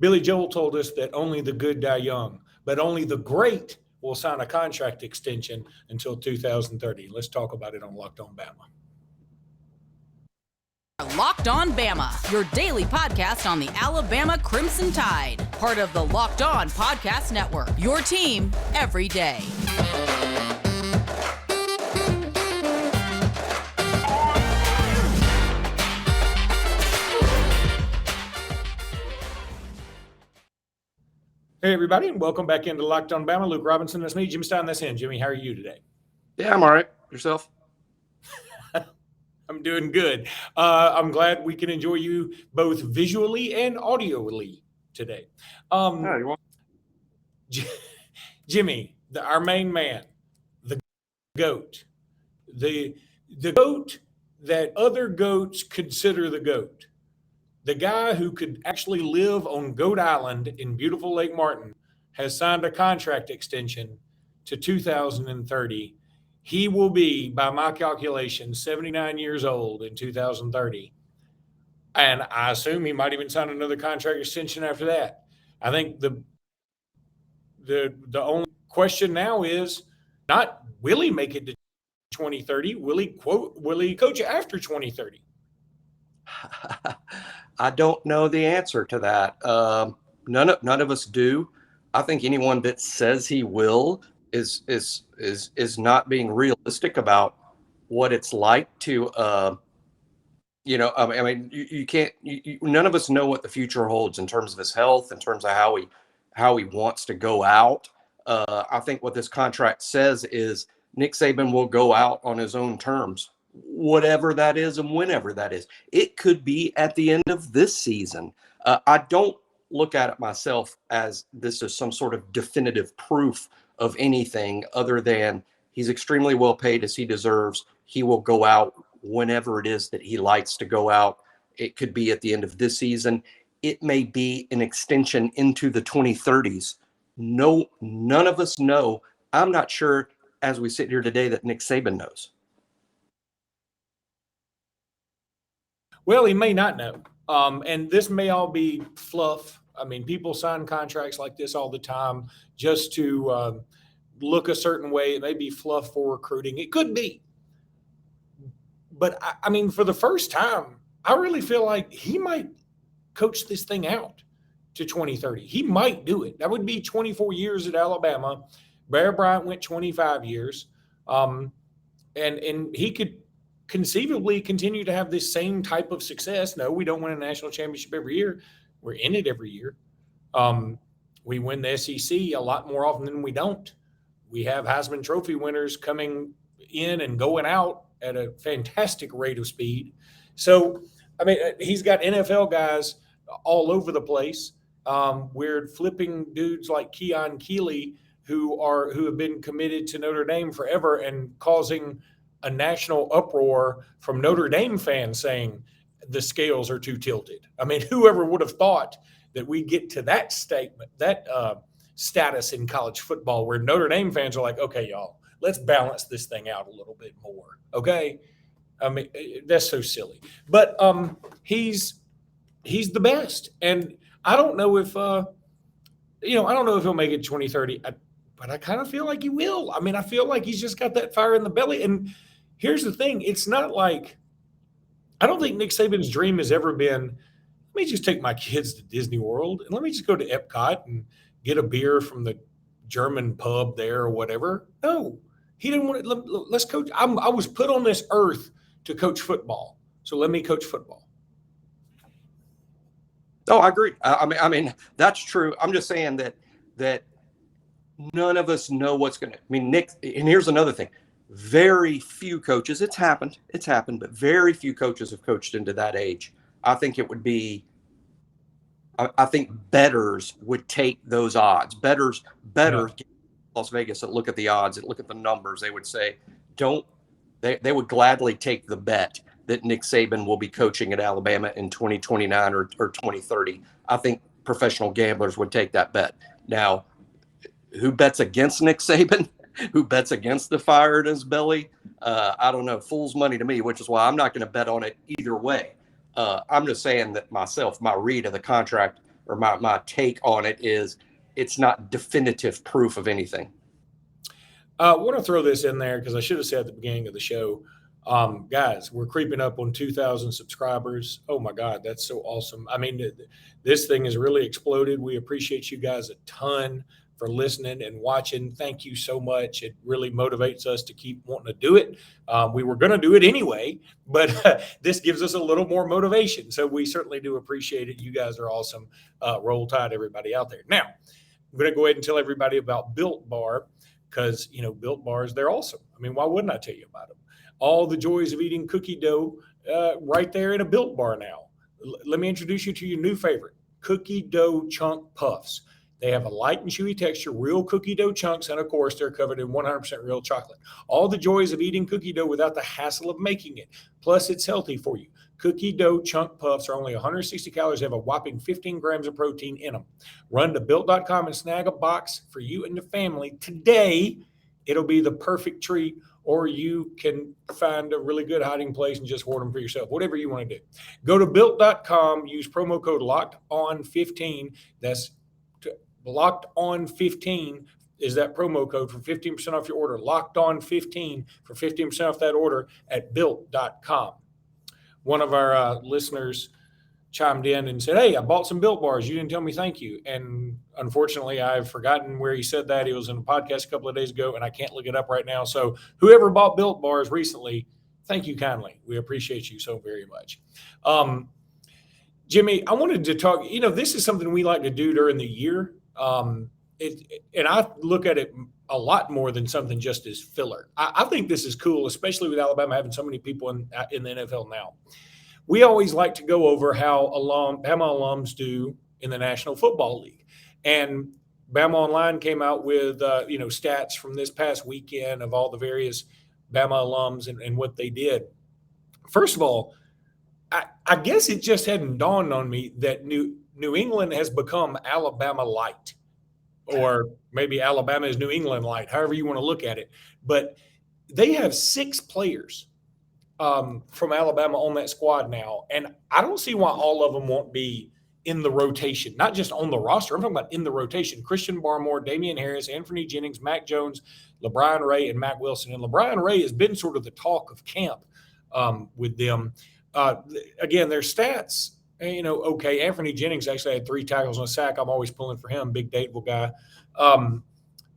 Billy Joel told us that only the good die young, but only the great will sign a contract extension until 2030. Let's talk about it on Locked On Bama. Locked On Bama, your daily podcast on the Alabama Crimson Tide. Part of the Locked On Podcast Network, your team every day. Hey, everybody, and welcome back into Locked On Bama. Luke Robinson, that's me. Jimmy Stein, that's him. Jimmy, how are you today? Yeah, I'm all right. Yourself? I'm doing good. I'm glad we can enjoy you both visually and audioly today. Yeah, you want? Jimmy, our main man, the GOAT, the GOAT that other GOATs consider the GOAT. The guy who could actually live on Goat Island in beautiful Lake Martin has signed a contract extension to 2030. He will be, by my calculation, 79 years old in 2030. And I assume he might even sign another contract extension after that. I think the only question now is not will he make it to 2030? Will he coach after 2030? I don't know the answer to that. None of us do. I think anyone that says he will is not being realistic about what it's like to. I mean, you can't. None of us know what the future holds in terms of his health, in terms of how he wants to go out. I think what this contract says is Nick Saban will go out on his own terms, whatever that is and whenever that is. It could be at the end of this season. I don't look at it myself as this is some sort of definitive proof of anything other than he's extremely well paid as he deserves. He will go out whenever it is that he likes to go out. It could be at the end of this season. It may be an extension into the 2030s. No, none of us know. I'm not sure as we sit here today that Nick Saban knows. Well, he may not know. And this may all be fluff. I mean, people sign contracts like this all the time just to look a certain way. It may be fluff for recruiting. It could be. But, I mean, for the first time, I really feel like he might coach this thing out to 2030. He might do it. That would be 24 years at Alabama. Bear Bryant went 25 years. And he could conceivably continue to have this same type of success. No, we don't win a national championship every year. We're in it every year. We win the SEC a lot more often than we don't. We have Heisman Trophy winners coming in and going out at a fantastic rate of speed. So, I mean, he's got NFL guys all over the place. We're flipping dudes like Keon Keeley who have been committed to Notre Dame forever and causing a national uproar from Notre Dame fans saying the scales are too tilted. I mean, whoever would have thought that we get to that statement, that status in college football where Notre Dame fans are like, okay, y'all, let's balance this thing out a little bit more. Okay. I mean, that's so silly, but he's the best. And I don't know if, I don't know if he'll make it 2030, but I kind of feel like he will. I mean, I feel like he's just got that fire in the belly. And here's the thing. It's not like, I don't think Nick Saban's dream has ever been, let me just take my kids to Disney World and let me just go to Epcot and get a beer from the German pub there or whatever. No, he didn't want to. Let's coach. I was put on this earth to coach football. So let me coach football. Oh, I agree. I mean, that's true. I'm just saying that none of us know what's going to, Nick, and here's another thing. Very few coaches, it's happened, but very few coaches have coached into that age. I think it would be, I think bettors would take those odds. Bettors Las Vegas that look at the odds, that look at the numbers, they would say, they would gladly take the bet that Nick Saban will be coaching at Alabama in 2029 or 2030. I think professional gamblers would take that bet. Now, who bets against Nick Saban? Who bets against the fire in his belly? I don't know. Fool's money to me, which is why I'm not going to bet on it either way. I'm just saying that myself, my read of the contract or my take on it is it's not definitive proof of anything. I want to throw this in there because I should have said at the beginning of the show, guys, we're creeping up on 2,000 subscribers. Oh my God, that's so awesome. I mean, this thing has really exploded. We appreciate you guys a ton for listening and watching. Thank you so much. It really motivates us to keep wanting to do it. We were going to do it anyway, but this gives us a little more motivation. So we certainly do appreciate it. You guys are awesome. Roll Tide, everybody out there. Now, I'm going to go ahead and tell everybody about Built Bar because, Built Bars, they're awesome. I mean, why wouldn't I tell you about them? All the joys of eating cookie dough right there in a Built Bar now. Let me introduce you to your new favorite, cookie dough chunk puffs. They have a light and chewy texture, real cookie dough chunks, and of course, they're covered in 100% real chocolate. All the joys of eating cookie dough without the hassle of making it. Plus, it's healthy for you. Cookie dough chunk puffs are only 160 calories. They have a whopping 15 grams of protein in them. Run to Built.com and snag a box for you and the family today. It'll be the perfect treat, or you can find a really good hiding place and just hoard them for yourself, whatever you want to do. Go to Built.com, use promo code LOCKEDON15. That's Locked On 15 is that promo code for 15% off your order. Locked On 15 for 15% off that order at Built.com. One of our listeners chimed in and said, "Hey, I bought some Built Bars. You didn't tell me thank you." And unfortunately, I've forgotten where he said that. He was in a podcast a couple of days ago, and I can't look it up right now. So whoever bought Built Bars recently, thank you kindly. We appreciate you so very much. Jimmy, I wanted to talk, this is something we like to do during the year. And I look at it a lot more than something just as filler. I think this is cool, especially with Alabama having so many people in the NFL now. We always like to go over how Bama alums do in the National Football League. And Bama Online came out with, stats from this past weekend of all the various Bama alums and what they did. First of all, I guess it just hadn't dawned on me that New England has become Alabama light, or maybe Alabama is New England light, however you want to look at it. But they have 6 players from Alabama on that squad now, and I don't see why all of them won't be in the rotation, not just on the roster. I'm talking about in the rotation. Christian Barmore, Damian Harris, Anthony Jennings, Mac Jones, LeBron Ray, and Mac Wilson. And LeBron Ray has been sort of the talk of camp with them. Again, their stats, okay. Anthony Jennings actually had 3 tackles and a sack. I'm always pulling for him, big Dateville guy.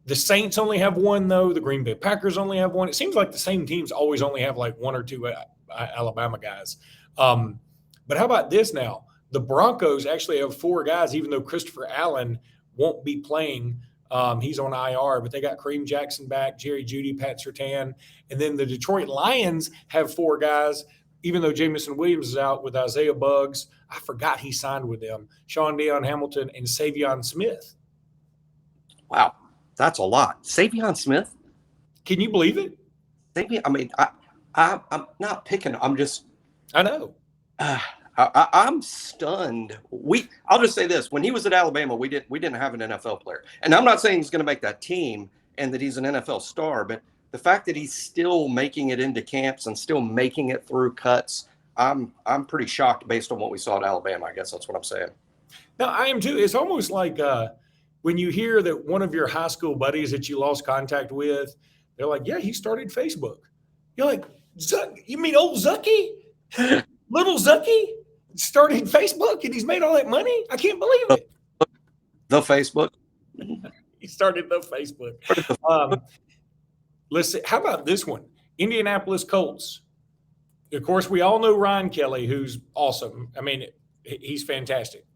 The Saints only have 1, though. The Green Bay Packers only have 1. It seems like the same teams always only have like 1 or 2 Alabama guys. But how about this now? The Broncos actually have 4 guys, even though Christopher Allen won't be playing. He's on IR, but they got Kareem Jackson back, Jerry Jeudy, Pat Surtain. And then the Detroit Lions have 4 guys, even though Jamison Williams is out, with Isaiah Buggs. I forgot he signed with them. Sean Deion Hamilton and Savion Smith. Wow, that's a lot. Savion Smith? Can you believe it? I'm not picking. I know. I'm stunned. I'll just say this: when he was at Alabama, we didn't have an NFL player, and I'm not saying he's going to make that team and that he's an NFL star, but the fact that he's still making it into camps and still making it through cuts, I'm pretty shocked based on what we saw at Alabama. I guess that's what I'm saying. No, I am too. It's almost like when you hear that one of your high school buddies that you lost contact with, they're like, "Yeah, he started Facebook." You're like, "You mean old Zucky? Little Zucky started Facebook and he's made all that money? I can't believe it." The Facebook. He started the Facebook. Let's see. How about this one? Indianapolis Colts. Of course, we all know Ryan Kelly, who's awesome. I mean, he's fantastic.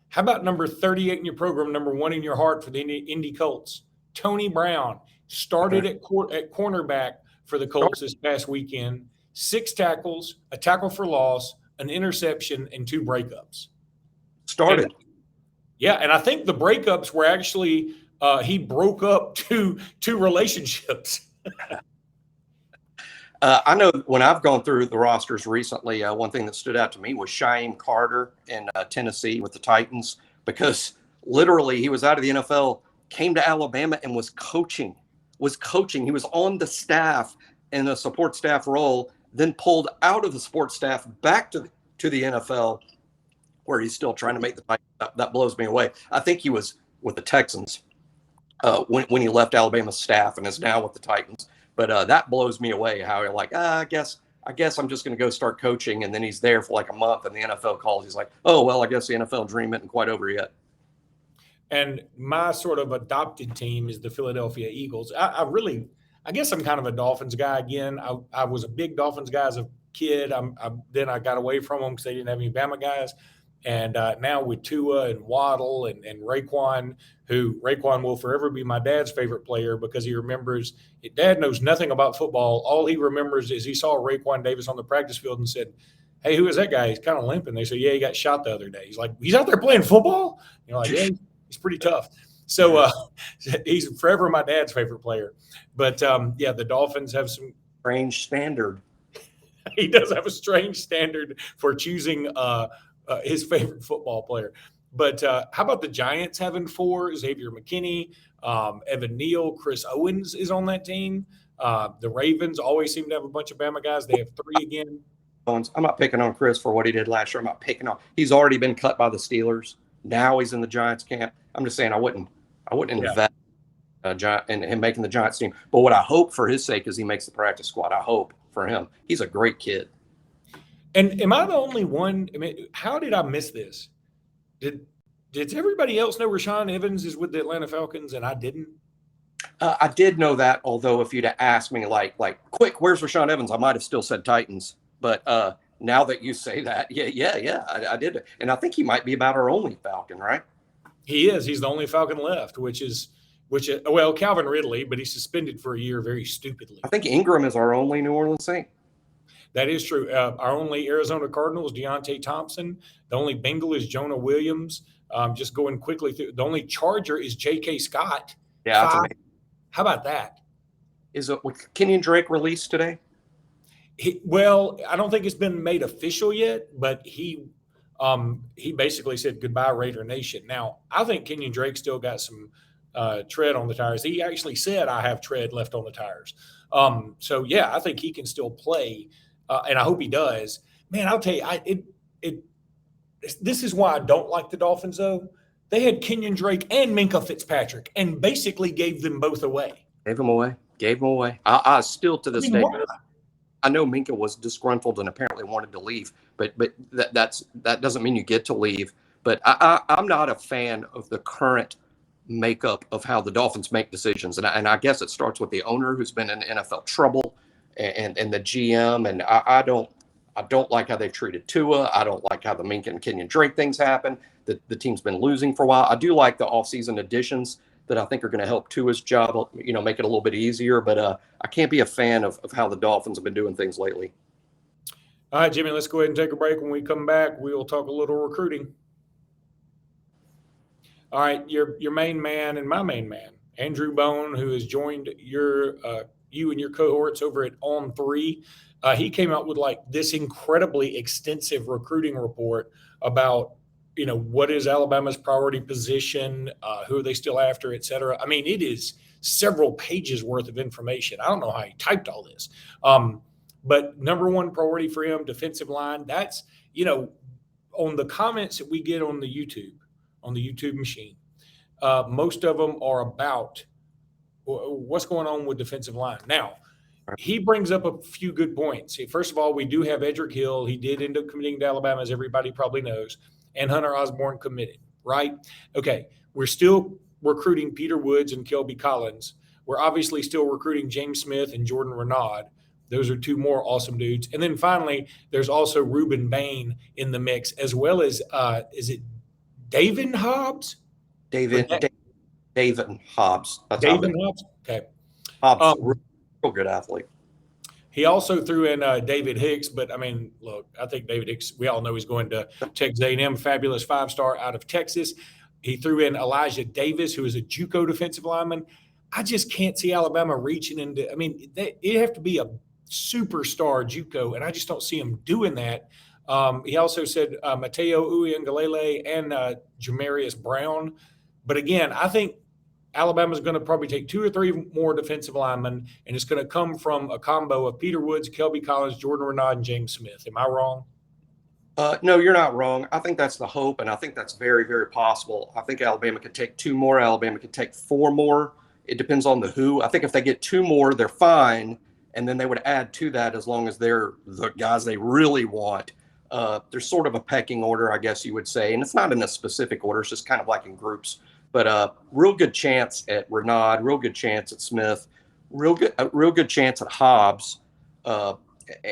How about number 38 in your program, number 1 in your heart for the Indy Colts? Tony Brown started at cornerback for the Colts this past weekend. 6 tackles, a tackle for loss, an interception, and 2 breakups. Started. And I think the breakups were actually he broke up two relationships. I know when I've gone through the rosters recently, one thing that stood out to me was Shyheim Carter in Tennessee with the Titans, because literally he was out of the NFL, came to Alabama and was coaching. He was on the staff in a support staff role, then pulled out of the support staff back to the NFL, where he's still trying to make the Titans. That blows me away. I think he was with the Texans when he left Alabama's staff and is now with the Titans. But that blows me away how you're like, I guess I'm just going to go start coaching. And then he's there for like a month and the NFL calls. He's like, oh, well, I guess the NFL dream isn't quite over yet. And my sort of adopted team is the Philadelphia Eagles. I guess I'm kind of a Dolphins guy again. I was a big Dolphins guy as a kid. Then I got away from them because they didn't have any Bama guys. And now with Tua and Waddle and Raekwon, Raekwon will forever be my dad's favorite player because he remembers – Dad knows nothing about football. All he remembers is he saw Raekwon Davis on the practice field and said, hey, who is that guy? He's kind of limping. They said, yeah, he got shot the other day. He's like, he's out there playing football? You're like, yeah, he's pretty tough. So he's forever my dad's favorite player. But, the Dolphins have some – strange standard. He does have a strange standard for choosing his favorite football player. But how about the Giants having 4? Xavier McKinney, Evan Neal, Chris Owens is on that team. The Ravens always seem to have a bunch of Bama guys. They have 3 again. I'm not picking on Chris for what he did last year. I'm not picking on. He's already been cut by the Steelers. Now he's in the Giants camp. I'm just saying I wouldn't invest in him making the Giants team. But what I hope for his sake is he makes the practice squad. I hope for him. He's a great kid. And am I the only one? I mean, how did I miss this? Did everybody else know Rashaan Evans is with the Atlanta Falcons and I didn't? I did know that, although if you'd have asked me like quick, where's Rashaan Evans? I might have still said Titans. But now that you say that, I did. And I think he might be about our only Falcon, right? He is. He's the only Falcon left, which is Calvin Ridley, but he's suspended for a year very stupidly. I think Ingram is our only New Orleans Saint. That is true. Our only Arizona Cardinal is Deontay Thompson. The only Bengal is Jonah Williams. Just going quickly through. The only Charger is J.K. Scott. Yeah, that's amazing. How about that? Is it Kenyon Drake released today? I don't think it's been made official yet, but he basically said goodbye, Raider Nation. Now, I think Kenyon Drake still got some tread on the tires. He actually said, I have tread left on the tires. I think he can still play, and I hope he does. Man, I'll tell you, this is why I don't like the Dolphins, though. They had Kenyon Drake and Minkah Fitzpatrick and basically gave them both away. Gave them away. I still to this day. I know Minkah was disgruntled and apparently wanted to leave, but that doesn't mean you get to leave. But I'm not a fan of the current makeup of how the Dolphins make decisions, and I guess it starts with the owner who's been in NFL trouble, and the GM. And I don't like how they've treated Tua. I don't like how the Minkah and Kenyon Drake things happen. The team's been losing for a while. I do like the offseason additions that I think are going to help Tua's job, make it a little bit easier. But I can't be a fan of how the Dolphins have been doing things lately. All right, Jimmy, let's go ahead and take a break. When we come back, we'll talk a little recruiting. All right, your main man and my main man, Andrew Bone, who has joined you and your cohorts over at On 3. He came out with this incredibly extensive recruiting report about what is Alabama's priority position, who are they still after, et cetera. I mean, it is several pages worth of information. I don't know how he typed all this. But number one priority for him, defensive line. That's, on the comments that we get on the YouTube machine, most of them are about what's going on with defensive line. Now, he brings up a few good points. First of all, we do have Edric Hill. He did end up committing to Alabama, as everybody probably knows. And Hunter Osborne committed, right? Okay, we're still recruiting Peter Woods and Kelby Collins. We're obviously still recruiting James Smith and Jordan Renaud. Those are 2 more awesome dudes. And then finally, there's also Reuben Bain in the mix, as well as, is it David Hobbs? David Hobbs. David Hobbs? Okay. Hobbs, real good athlete. He also threw in David Hicks, but I mean, look, I think David Hicks, we all know he's going to Texas A&M, fabulous 5-star out of Texas. He threw in Elijah Davis, who is a JUCO defensive lineman. I just can't see Alabama reaching into – I mean, it'd have to be a superstar JUCO, and I just don't see him doing that. He also said Mateo Uiagalelei and Jamarius Brown. But again, I think Alabama's going to probably take 2 or 3 more defensive linemen, and it's going to come from a combo of Peter Woods, Kelby Collins, Jordan Renaud, and James Smith. Am I wrong? No, you're not wrong. I think that's the hope, and I think that's very, very possible. I think Alabama could take 2 more. Alabama could take 4 more. It depends on the who. I think if they get 2 more, they're fine, and then they would add to that as long as they're the guys they really want. There's sort of a pecking order, I guess you would say, and it's not in a specific order. It's just kind of like in groups. But real good chance at Renaud, real good chance at Smith, real good chance at Hobbs. Uh,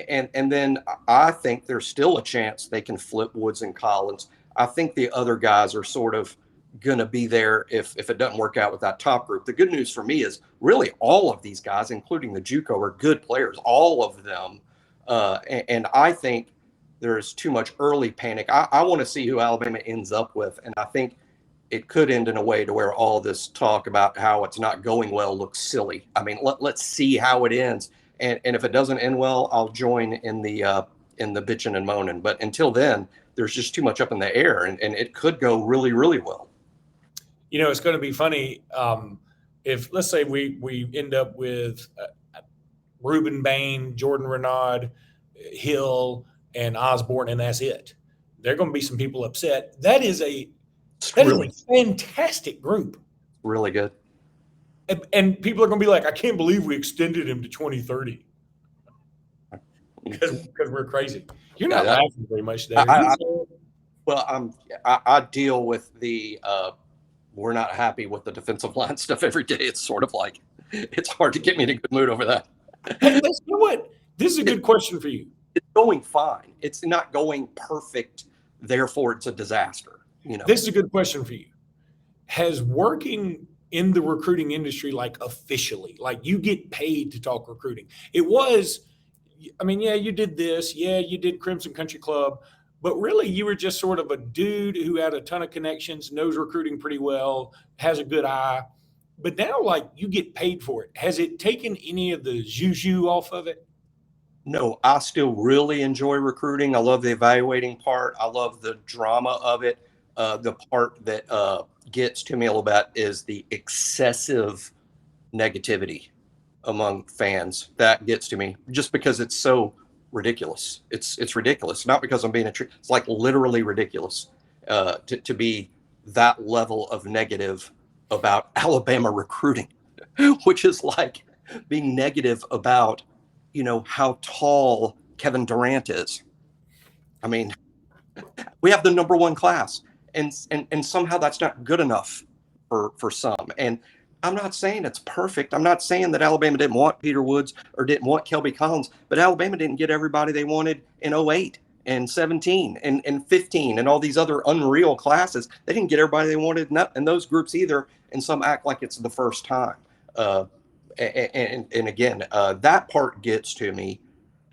and then I think there's still a chance they can flip Woods and Collins. I think the other guys are sort of going to be there if it doesn't work out with that top group. The good news for me is really all of these guys, including the JUCO, are good players, all of them. And I think there's too much early panic. I want to see who Alabama ends up with, and I think it could end in a way to where all this talk about how it's not going well looks silly. I mean, let's see how it ends. And if it doesn't end well, I'll join in the bitching and moaning. But until then, there's just too much up in the air, and it could go really, really well. You know, it's going to be funny if, let's say, we end up with Reuben Bain, Jordan Renaud, Hill, and Osborne, and that's it. There are going to be some people upset. That is a fantastic group. Really good. And people are going to be like, I can't believe we extended him to 2030 because we're crazy. You're not laughing very much there. I deal with the we're not happy with the defensive line stuff every day. It's sort of like it's hard to get me in a good mood over that. Hey, let's do it. This is a good question for you. It's going fine. It's not going perfect. Therefore, it's a disaster. You know, this is a good question for you. Has working in the recruiting industry, like officially, like you get paid to talk recruiting? It was, I mean, yeah, you did this. Yeah, you did Crimson Country Club. But really, you were just sort of a dude who had a ton of connections, knows recruiting pretty well, has a good eye. But now, like, you get paid for it. Has it taken any of the juju off of it? No, I still really enjoy recruiting. I love the evaluating part. I love the drama of it. The part that gets to me a little bit is the excessive negativity among fans. That gets to me just because it's so ridiculous. It's ridiculous. Not because I'm being it's like literally ridiculous to be that level of negative about Alabama recruiting, which is like being negative about, you know, how tall Kevin Durant is. I mean, we have the number 1 class, and somehow that's not good enough for some. And I'm not saying it's perfect. I'm not saying that Alabama didn't want Peter Woods or didn't want Kelby Collins, but Alabama didn't get everybody they wanted in 08 and 17 and 15 and all these other unreal classes. They didn't get everybody they wanted in those groups either, and some act like it's the first time. And again, that part gets to me.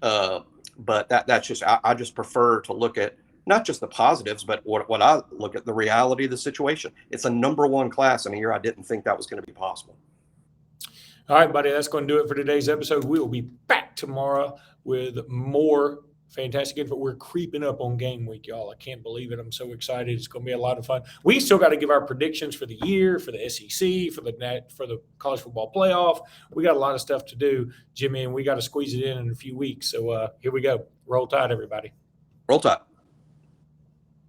But that's just, I just prefer to look at not just the positives, but what I look at the reality of the situation. It's a number 1 class in a year I didn't think that was going to be possible. All right, buddy, that's going to do it for today's episode. We will be back tomorrow with more fantastic info. We're creeping up on game week, y'all. I can't believe it. I'm so excited. It's going to be a lot of fun. We still got to give our predictions for the year, for the SEC, for the college football playoff. We got a lot of stuff to do, Jimmy, and we got to squeeze it in a few weeks. So here we go. Roll Tide, everybody. Roll Tide.